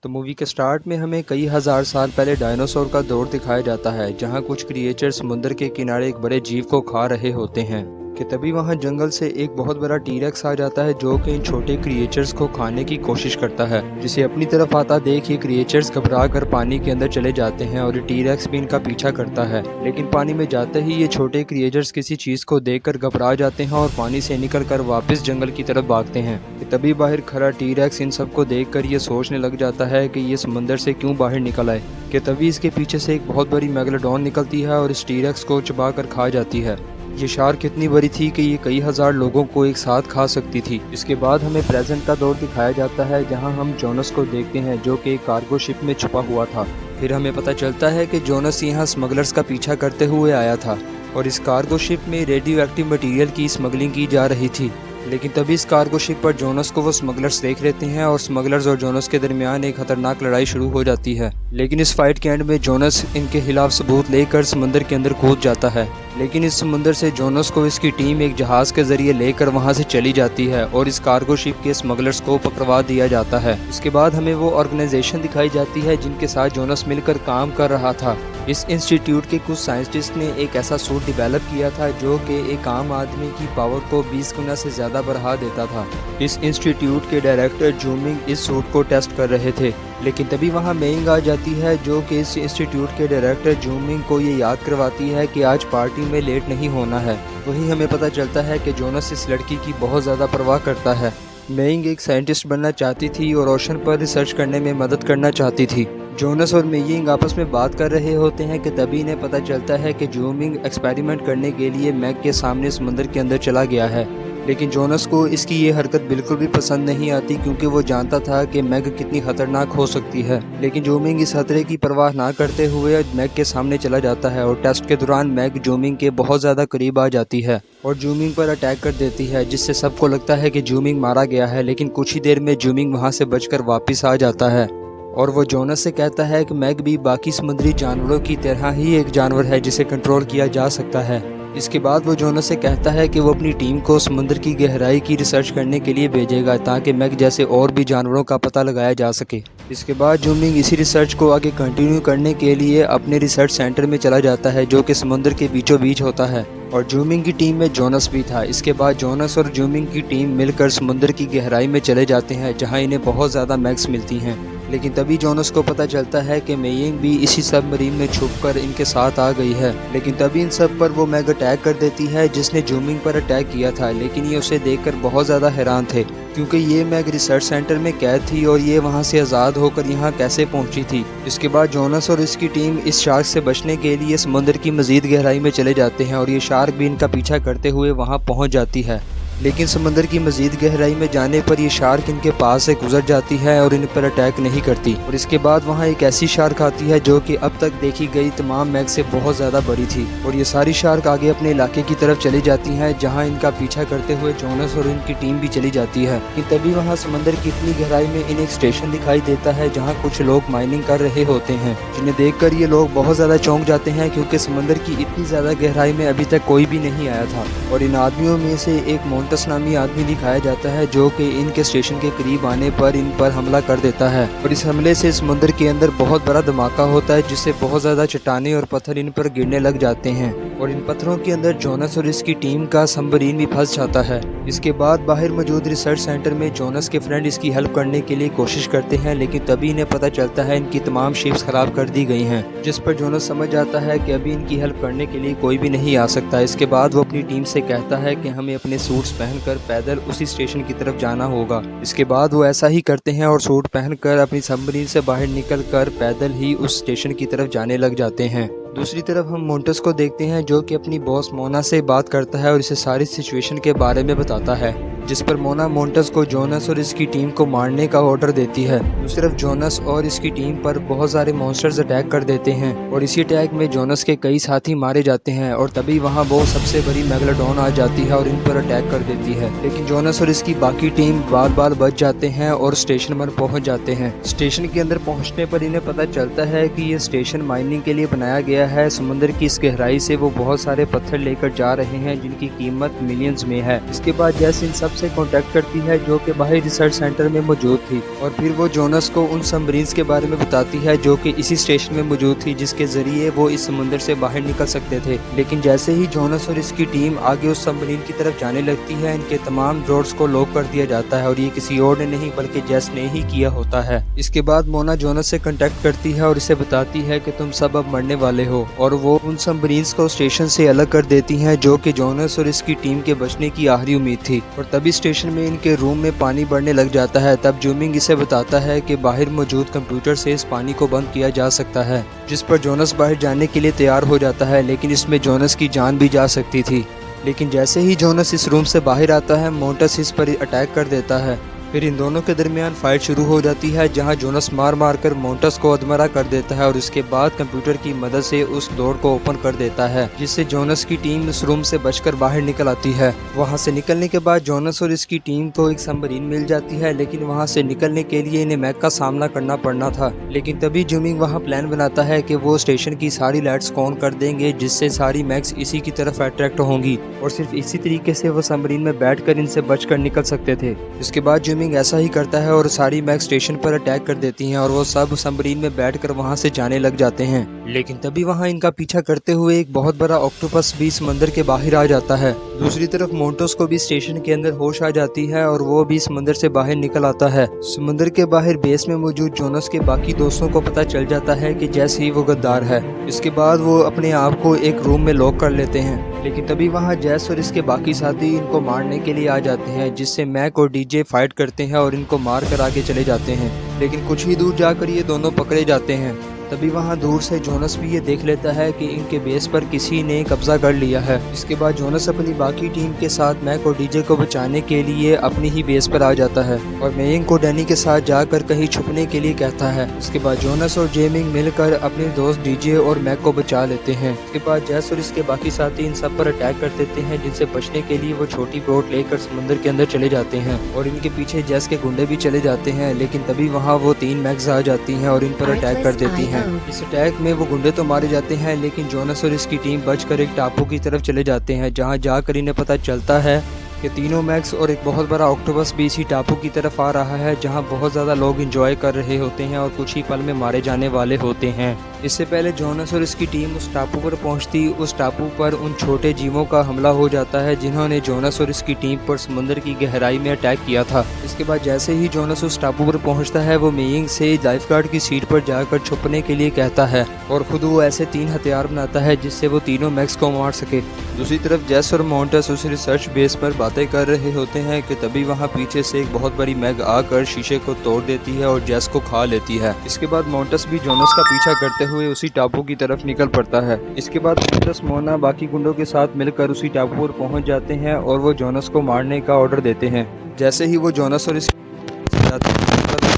तो मूवी के स्टार्ट में हमें कई हज़ार साल पहले डायनासोर का दौर दिखाया जाता है, जहां कुछ क्रिएचर समुद्र के किनारे एक बड़े जीव को खा रहे होते हैं कि तभी वहां जंगल से एक बहुत बड़ा टीरेक्स आ जाता है जो कि इन छोटे क्रिएचर्स को खाने की कोशिश करता है। जिसे अपनी तरफ आता देख ये क्रिएचर्स घबरा कर पानी के अंदर चले जाते हैं और ये टीरेक्स भी इनका पीछा करता है। लेकिन पानी में जाते ही ये छोटे क्रिएचर्स किसी चीज़ को देखकर घबरा जाते हैं और पानी से निकलकर वापस जंगल की तरफ भागते हैं। तभी बाहर खड़ा टीरेक्स इन सबको देखकर ये सोचने लग जाता है कि ये समंदर से क्यों बाहर निकल आए कि तभी इसके पीछे से एक बहुत बड़ी मेगालोडॉन निकलती है और इस टीरेक्स को चबा कर खा जाती है। ये शार्क इतनी बड़ी थी कि ये कई हज़ार लोगों को एक साथ खा सकती थी। इसके बाद हमें प्रेजेंट का दौर दिखाया जाता है, जहां हम जोनस को देखते हैं जो कि एक कार्गो शिप में छुपा हुआ था। फिर हमें पता चलता है कि जोनस यहाँ स्मगलर्स का पीछा करते हुए आया था और इस कार्गो शिप में रेडियो एक्टिव मटीरियल की स्मगलिंग की जा रही थी। लेकिन तभी इस कार्गो शिप पर जोनस को वो स्मगलर्स देख लेते हैं और स्मगलर्स और जोनस के दरमियान एक खतरनाक लड़ाई शुरू हो जाती है। लेकिन इस फाइट के एंड में जोनस इनके खिलाफ सबूत लेकर समुद्र के अंदर कूद जाता है। लेकिन इस समुद्र से जोनस को इसकी टीम एक जहाज के जरिए लेकर वहां से चली जाती है और इस कार्गो शिप के स्मगलर्स को पकड़वा दिया जाता है। इसके बाद हमें वो ऑर्गेनाइजेशन दिखाई जाती है जिनके साथ जोनस मिलकर काम कर रहा था। इस इंस्टीट्यूट के कुछ साइंटिस्ट ने एक ऐसा सूट डेवलप किया था जो कि एक आम आदमी की पावर को 20 गुना से ज़्यादा बढ़ा देता था। इस इंस्टीट्यूट के डायरेक्टर जूमिंग इस सूट को टेस्ट कर रहे थे। लेकिन तभी वहां मेइंग आ जाती है जो कि इस इंस्टीट्यूट के डायरेक्टर जूमिंग को ये याद करवाती है कि आज पार्टी में लेट नहीं होना है। वहीं हमें पता चलता है कि जोनस इस लड़की की बहुत ज़्यादा परवाह करता है। मेइंग एक साइंटिस्ट बनना चाहती थी और ओशन पर रिसर्च करने में मदद करना चाहती थी। जोनस और मेइंग आपस में बात कर रहे होते हैं कि तभी इन्हें पता चलता है कि जूमिंग एक्सपेरिमेंट करने के लिए मैग के सामने समुद्र के अंदर चला गया है। लेकिन जोनस को इसकी ये हरकत बिल्कुल भी पसंद नहीं आती क्योंकि वो जानता था कि मैग कितनी खतरनाक हो सकती है। लेकिन जूमिंग इस खतरे की परवाह ना करते हुए मैग के सामने चला जाता है और टेस्ट के दौरान मैग जूमिंग के बहुत ज़्यादा करीब आ जाती है और जूमिंग पर अटैक कर देती है, जिससे सबको लगता है कि जूमिंग मारा गया है। लेकिन कुछ ही देर में जूमिंग वहाँ से बचकर वापस आ जाता है और वो जोनस से कहता है कि मैग भी बाकी समुद्री जानवरों की तरह ही एक जानवर है जिसे कंट्रोल किया जा सकता है। इसके बाद वो जोनस से कहता है कि वो अपनी टीम को समुद्र की गहराई की रिसर्च करने के लिए भेजेगा ताकि मैग जैसे और भी जानवरों का पता लगाया जा सके। इसके बाद जूमिंग इसी रिसर्च को आगे कंटिन्यू करने के लिए अपने रिसर्च सेंटर में चला जाता है जो कि समुद्र के बीचों बीच होता है और जूमिंग की टीम में जोनस भी था। इसके बाद जोनस और जूमिंग की टीम मिलकर समुद्र की गहराई में चले जाते हैं जहां इन्हें बहुत ज़्यादा मैग्स मिलती हैं। लेकिन तभी जोनस को पता चलता है कि मेइंग भी इसी सबमरीन में छुपकर इनके साथ आ गई है। लेकिन तभी इन सब पर वो मैग अटैक कर देती है जिसने जूमिंग पर अटैक किया था। लेकिन ये उसे देखकर बहुत ज़्यादा हैरान थे क्योंकि ये मैग रिसर्च सेंटर में कैद थी और ये वहाँ से आज़ाद होकर यहाँ कैसे पहुँची थी। इसके बाद जोनस और इसकी टीम इस शार्क से बचने के लिए समुद्र की मज़ीद गहराई में चले जाते हैं और ये शार्क भी इनका पीछा करते हुए वहाँ पहुँच जाती है। लेकिन समुद्र की मज़ीद गहराई में जाने पर यह शार्क इनके पास से गुजर जाती है और इन पर अटैक नहीं करती। और इसके बाद वहाँ एक ऐसी शार्क आती है जो कि अब तक देखी गई तमाम मैग से बहुत ज़्यादा बड़ी थी और ये सारी शार्क आगे अपने इलाके की तरफ चली जाती हैं जहाँ इनका पीछा करते हुए जोनस और इनकी टीम भी चली जाती है। कि तभी वहाँ समुद्र की इतनी गहराई में इन्हें एक स्टेशन दिखाई देता है जहाँ कुछ लोग माइनिंग कर रहे होते हैं, जिन्हें देखकर ये लोग बहुत ज़्यादा चौंक जाते हैं क्योंकि समुद्र की इतनी ज़्यादा गहराई में अभी तक कोई भी नहीं आया था। और इन आदमियों में से एक मोंटस नामी आदमी दिखाया जाता है जो कि इनके स्टेशन के करीब आने पर इन पर हमला कर देता है और इस हमले से समुद्र के अंदर बहुत बड़ा धमाका होता है जिससे बहुत ज़्यादा चट्टानें और पत्थर इन पर गिरने लग जाते हैं और इन पत्थरों के अंदर जोनस और इसकी टीम का सबमरीन भी फंस जाता है। इसके बाद बाहर मौजूद रिसर्च सेंटर में जोनस के फ्रेंड इसकी हेल्प करने के लिए कोशिश करते हैं, लेकिन तभी इन्हें पता चलता है इनकी तमाम शिप्स खराब कर दी गई हैं, जिस पर जोनस समझ जाता है कि अभी इनकी हेल्प करने के लिए कोई भी नहीं आ सकता। इसके बाद वो अपनी टीम से कहता है कि हमें अपने सूट्स पहनकर पैदल उसी स्टेशन की तरफ जाना होगा। इसके बाद वो ऐसा ही करते हैं और सूट पहनकर अपनी सबमरीन से बाहर निकलकर पैदल ही उस स्टेशन की तरफ जाने लग जाते हैं। दूसरी तरफ हम मोंटस को देखते हैं जो कि अपनी बॉस मोना से बात करता है और इसे सारी सिचुएशन के बारे में बताता है, जिस पर मोना मोंटस को जोनस और इसकी टीम को मारने का ऑर्डर देती है। दूसरी तरफ जोनस और इसकी टीम पर बहुत सारे मॉन्स्टर्स अटैक कर देते हैं और इसी अटैक में जोनस के कई साथी मारे जाते हैं और तभी वहां वो सबसे बड़ी मेगालोडॉन आ जाती है और इन पर अटैक कर देती है। लेकिन जोनस और इसकी बाकी टीम बार बार बच जाते हैं और स्टेशन पर पहुंच जाते हैं। स्टेशन के अंदर पहुंचने पर इन्हें पता चलता है कि ये स्टेशन माइनिंग के लिए बनाया गया है। समुद्र की इस गहराई से वो बहुत सारे पत्थर लेकर जा रहे हैं जिनकी कीमत मिलियंस में है। इसके बाद जैसे इन सब से कांटेक्ट करती है जो कि बाहरी रिसर्च सेंटर में मौजूद थी, और फिर वो जोनस को उन सबमरीन्स के बारे में बताती है जो कि इसी स्टेशन में मौजूद थी, जिसके जरिए वो इस समुद्र से बाहर निकल सकते थे। लेकिन जैसे ही जोनस और इसकी टीम आगे उस सबमरीन की तरफ जाने लगती है, इनके तमाम डोर्स को लॉक कर दिया जाता है, और ये किसी और ने नहीं बल्कि जेस ने ही किया होता है। इसके बाद मोना जोनस से कांटेक्ट करती है और इसे बताती है कि तुम सब अब मरने वाले हो, और वो उन सबमरीन्स को स्टेशन से अलग कर देती हैं जो कि जोनस और इसकी टीम के बचने की आखिरी उम्मीद थी। और तभी स्टेशन में इनके रूम में पानी बढ़ने लग जाता है। तब जूमिंग इसे बताता है कि बाहर मौजूद कंप्यूटर से इस पानी को बंद किया जा सकता है, जिस पर जोनस बाहर जाने के लिए तैयार हो जाता है, लेकिन इसमें जोनस की जान भी जा सकती थी। लेकिन जैसे ही जोनस इस रूम से बाहर आता है, मोंटस इस पर अटैक कर देता है। फिर इन दोनों के दरमियान फाइट शुरू हो जाती है, जहां जोनस मार मार कर मोंटस को अधमरा कर देता है और उसके बाद कंप्यूटर की मदद से उस डोर को ओपन कर देता है, जिससे जोनस की टीम उस रूम से बचकर बाहर निकल आती है। वहां से निकलने के बाद जोनस और इसकी टीम को एक सबमरीन मिल जाती है, लेकिन वहां से निकलने के लिए इन्हें मैक का सामना करना पड़ना था। लेकिन तभी जूमिंग वहां प्लान बनाता है कि वो स्टेशन की सारी लाइट्स ऑन कर देंगे, जिससे सारी मैक्स इसी की तरफ अट्रैक्ट होंगी, और सिर्फ इसी तरीके से वो सबमरीन में बैठकर इनसे बचकर निकल सकते थे। इसके बाद जूमिंग ऐसा ही करता है और सारी मैक्स स्टेशन पर अटैक कर देती हैं, और वो सब सबमरीन में बैठकर वहां से जाने लग जाते हैं। लेकिन तभी वहां इनका पीछा करते हुए एक बहुत बड़ा ऑक्टोपस भी समंदर के बाहर आ जाता है। दूसरी तरफ मोंटोस को भी स्टेशन के अंदर होश आ जाती है और वो भी समंदर से बाहर निकल आता है। समंदर के बाहर बेस में मौजूद जोनस के बाकी दोस्तों को पता चल जाता है कि जैसे ही वो गद्दार है। इसके बाद वो अपने आप को एक रूम में लॉक कर लेते हैं। लेकिन तभी वहां जैस और इसके बाकी साथी इनको मारने के लिए आ जाते हैं, जिससे मैक और डीजे फाइट करते हैं और इनको मार कर आगे चले जाते हैं। लेकिन कुछ ही दूर जाकर ये दोनों पकड़े जाते हैं। तभी वहां दूर से जोनस भी ये देख लेता है कि इनके बेस पर किसी ने कब्जा कर लिया है। इसके बाद जोनस अपनी बाकी टीम के साथ मैक और डीजे को बचाने के लिए अपनी ही बेस पर आ जाता है और मेइंग को डैनी के साथ जाकर कहीं छुपने के लिए कहता है। इसके बाद जोनस और जेमिंग मिलकर अपने दोस्त डीजे और मैक को बचा लेते हैं। इसके बाद जैस और इसके बाकी साथी इन सब पर अटैक कर देते हैं, जिनसे बचने के लिए वो छोटी बोट लेकर समुद्र के अंदर चले जाते हैं और इनके पीछे जैस के गुंडे भी चले जाते हैं। लेकिन तभी वहाँ वो 3 मैक्स आ जाती हैं और इन पर अटैक कर देती हैं। इस अटैक में वो गुंडे तो मारे जाते हैं, लेकिन जोनस और इसकी टीम बचकर एक टापू की तरफ चले जाते हैं, जहां जाकर इन्हें पता चलता है कि तीनों मैक्स और एक बहुत बड़ा ऑक्टोपस भी इसी टापू की तरफ आ रहा है, जहां बहुत ज़्यादा लोग एंजॉय कर रहे होते हैं और कुछ ही पल में मारे जाने वाले होते हैं। इससे पहले जोनस और इसकी टीम उस टापू पर पहुंचती, उस टापू पर उन छोटे जीवों का हमला हो जाता है जिन्होंने जोनस और इसकी टीम पर समुद्र की गहराई में अटैक किया था। इसके बाद जैसे ही जोनस उस टापू पर पहुंचता है, वो मेइंग से लाइफगार्ड की सीट पर जाकर छुपने के लिए कहता है और खुद वो ऐसे 3 हथियार बनाता है जिससे वो तीनों मैक्स को मार सके। दूसरी तरफ जेस और मोंटस उस रिसर्च बेस पर बातें कर रहे होते हैं कि तभी वहाँ पीछे से एक बहुत बड़ी मैग आकर शीशे को तोड़ देती है और जेस को खा लेती है। इसके बाद मोंटस भी जोनस का पीछा करते हुए उसी टापू की तरफ निकल पड़ता है। इसके बाद मोंटस, मोना बाकी गुंडों के साथ मिलकर उसी टापू पर पहुंच जाते हैं और वो जोनस को मारने का ऑर्डर देते हैं। जैसे ही वो जोनस और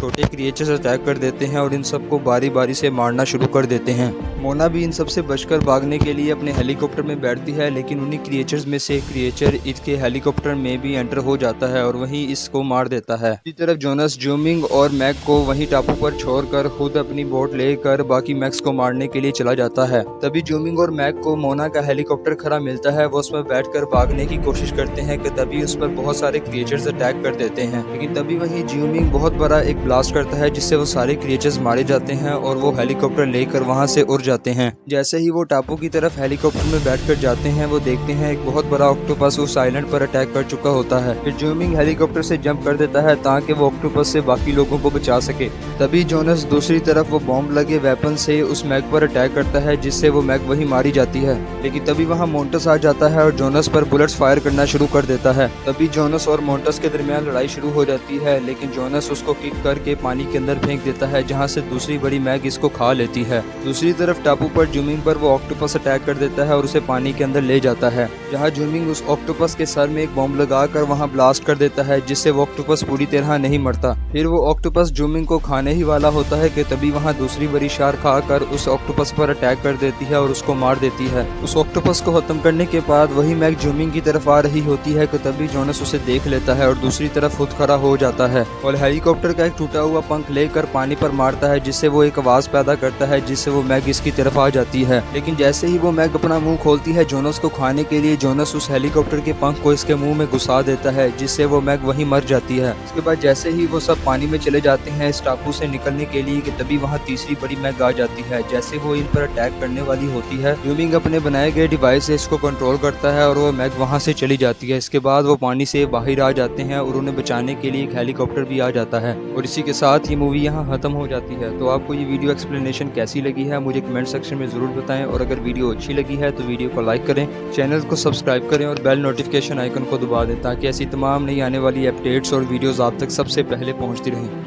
छोटे क्रिएचर्स अटैक कर देते हैं और इन सबको बारी बारी से मारना शुरू कर देते हैं। मोना भी इन सबसे बचकर भागने के लिए अपने हेलीकॉप्टर में बैठती है, लेकिन उन्हीं क्रिएचर्स में से एक क्रिएचर इसके हेलीकॉप्टर में भी एंटर हो जाता है और वहीं इसको मार देता है। इसी तरफ जोनस जूमिंग और मैक को वहीं टापू पर छोड़कर खुद अपनी बोट लेकर बाकी मैक्स को मारने के लिए चला जाता है। तभी जूमिंग और मैक को मोना का हेलीकॉप्टर खड़ा मिलता है। वो उसमें बैठकर भागने की कोशिश करते हैं कि तभी उस पर बहुत सारे क्रिएचर्स अटैक कर देते हैं। लेकिन तभी वहीं जूमिंग बहुत बड़ा एक ब्लास्ट करता है, जिससे वो सारे क्रिएचर्स मारे जाते हैं और वो हेलीकॉप्टर लेकर वहां से उड़ जाते हैं। जैसे ही वो टापू की तरफ हेलीकॉप्टर में बैठकर जाते हैं, वो देखते हैं एक बहुत बड़ा ऑक्टोपस उस आइलैंड पर अटैक कर चुका होता है। फिर जूमिंग हेलीकॉप्टर से जंप कर देता है ताकि वो ऑक्टोपस से बाकी लोगों को बचा सके। तभी जोनस दूसरी तरफ वो बॉम्ब लगे वेपन से उस मैग पर अटैक करता है, जिससे वो मैग वहीं मारी जाती है। लेकिन तभी वहाँ मोंटस आ जाता है और जोनस पर बुलेट्स फायर करना शुरू कर देता है। तभी जोनस और मोंटस के दरमियान लड़ाई शुरू हो जाती है, लेकिन जोनस उसको किक करके पानी के अंदर फेंक देता है, जहां से दूसरी बड़ी मैग इसको खा लेती है। दूसरी तरफ टापू पर जूमिंग पर वो ऑक्टोपस अटैक कर देता है और उसे पानी के अंदर ले जाता है, जहां जूमिंग उस ऑक्टोपस के सर में एक बॉम्ब लगाकर वहां ब्लास्ट कर देता है, जिससे वो ऑक्टोपस पूरी तरह नहीं मरता। फिर वो ऑक्टोपस जूमिंग को खाने ही वाला होता है कि तभी वहां दूसरी बड़ी शार्क आकर उस ऑक्टोपस पर अटैक कर देती है और उसको मार देती है। उस ऑक्टोपस को खत्म करने के बाद वही मैग जूमिंग की तरफ आ रही होती है कि तभी जोनस उसे देख लेता है और दूसरी तरफ खुद खड़ा हो जाता है और हेलीकॉप्टर का एक टूटा हुआ पंख लेकर पानी पर मारता है, जिससे वो एक आवाज पैदा करता है, जिससे वो मैग इसकी तरफ आ जाती है। लेकिन जैसे ही वो मैग अपना मुंह खोलती है जोनस को खाने के लिए, जोनस उस हेलीकॉप्टर के पंख को इसके मुंह में घुसा देता है, जिससे वो मैग वहीं मर जाती है। उसके बाद जैसे ही वो सब पानी में चले जाते हैं इस टापू से निकलने के लिए, कि तभी वहाँ तीसरी बड़ी मैग आ जाती है। जैसे वो इन पर अटैक करने वाली होती है, यूमिंग अपने बनाए गए डिवाइस से इसको कंट्रोल करता है और वो मैग वहाँ से चली जाती है। इसके बाद वो पानी से बाहर आ जाते हैं और उन्हें बचाने के लिए एक हेलीकॉप्टर भी आ जाता है। और इसी के साथ ये मूवी यहाँ खत्म हो जाती है। तो आपको ये वीडियो एक्सप्लेनेशन कैसी लगी है मुझे कमेंट सेक्शन में ज़रूर बताएं, और अगर वीडियो अच्छी लगी है तो वीडियो को लाइक करें, चैनल को सब्सक्राइब करें और बेल नोटिफिकेशन आइकन को दबा दें, ताकि ऐसी तमाम नई आने वाली अपडेट्स और वीडियोज़ आप तक सबसे पहले पहुँचती रहें।